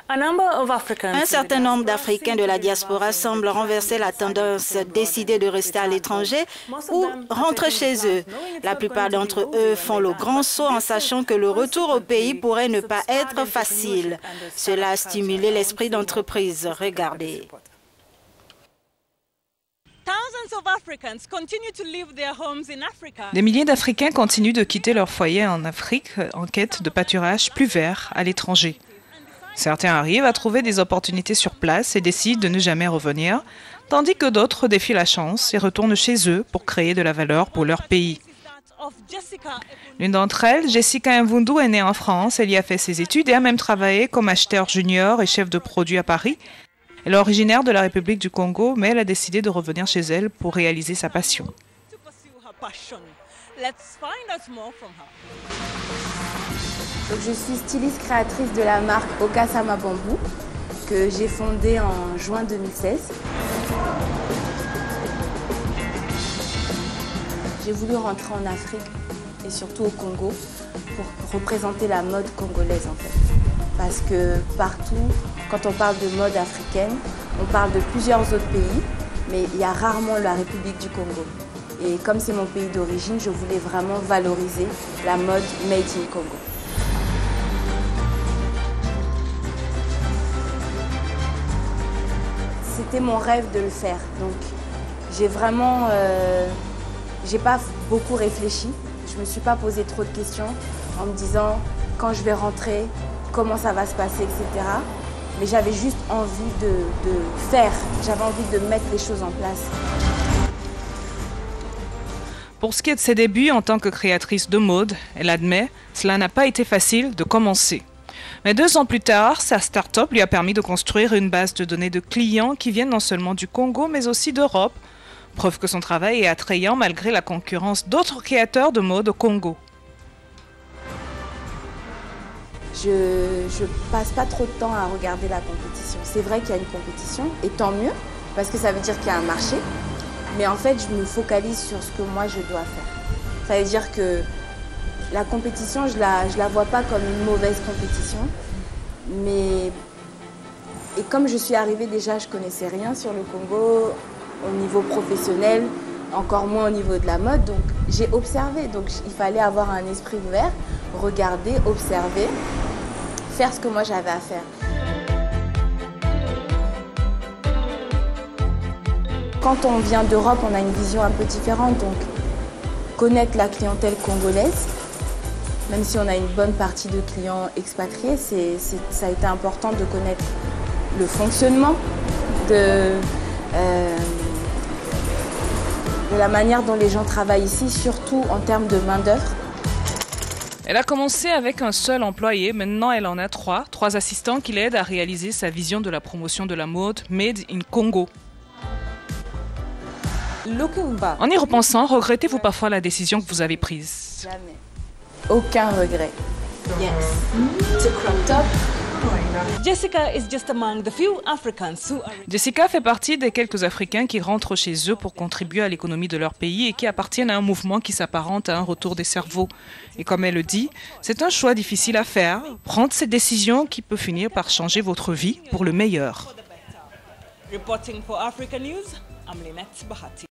Un certain nombre d'Africains de la diaspora semblent renverser la tendance, décider de rester à l'étranger ou rentrer chez eux. La plupart d'entre eux font le grand saut en sachant que le retour au pays pourrait ne pas être facile. Cela a stimulé l'esprit d'entreprise. Regardez. Des milliers d'Africains continuent de quitter leur foyer en Afrique en quête de pâturage plus vert à l'étranger. Certains arrivent à trouver des opportunités sur place et décident de ne jamais revenir, tandis que d'autres défient la chance et retournent chez eux pour créer de la valeur pour leur pays. L'une d'entre elles, Jessica Mvundu, est née en France. Elle y a fait ses études et a même travaillé comme acheteur junior et chef de produit à Paris. Elle est originaire de la République du Congo, mais elle a décidé de revenir chez elle pour réaliser sa passion. Donc, je suis styliste créatrice de la marque Okasama Bamboo, que j'ai fondée en juin 2016. J'ai voulu rentrer en Afrique et surtout au Congo pour représenter la mode congolaise en fait. Parce que partout, quand on parle de mode africaine, on parle de plusieurs autres pays, mais il y a rarement la République du Congo. Et comme c'est mon pays d'origine, je voulais vraiment valoriser la mode made in Congo. C'était mon rêve de le faire, donc j'ai vraiment, j'ai pas beaucoup réfléchi. Je me suis pas posé trop de questions en me disant quand je vais rentrer, comment ça va se passer, etc. Mais j'avais juste envie de faire, j'avais envie de mettre les choses en place. Pour ce qui est de ses débuts en tant que créatrice de mode, elle admet, cela n'a pas été facile de commencer. Mais 2 ans plus tard, sa start-up lui a permis de construire une base de données de clients qui viennent non seulement du Congo, mais aussi d'Europe. Preuve que son travail est attrayant malgré la concurrence d'autres créateurs de mode au Congo. Je passe pas trop de temps à regarder la compétition. C'est vrai qu'il y a une compétition, et tant mieux, parce que ça veut dire qu'il y a un marché. Mais en fait, je me focalise sur ce que moi, je dois faire. Ça veut dire que la compétition, je la vois pas comme une mauvaise compétition. Mais et comme je suis arrivée déjà, je connaissais rien sur le Congo au niveau professionnel, encore moins au niveau de la mode. Donc j'ai observé. Donc il fallait avoir un esprit ouvert, regarder, observer, faire ce que moi j'avais à faire. Quand on vient d'Europe, on a une vision un peu différente. Donc connaître la clientèle congolaise, même si on a une bonne partie de clients expatriés, ça a été important de connaître le fonctionnement de la manière dont les gens travaillent ici, surtout en termes de main-d'œuvre. Elle a commencé avec un seul employé, maintenant elle en a 3 assistants qui l'aident à réaliser sa vision de la promotion de la mode Made in Congo. En y repensant, regrettez-vous parfois la décision que vous avez prise? Jamais. Aucun regret. Yes. It's a crop top. Jessica fait partie des quelques Africains qui rentrent chez eux pour contribuer à l'économie de leur pays et qui appartiennent à un mouvement qui s'apparente à un retour des cerveaux. Et comme elle le dit, c'est un choix difficile à faire, prendre cette décision qui peut finir par changer votre vie pour le meilleur.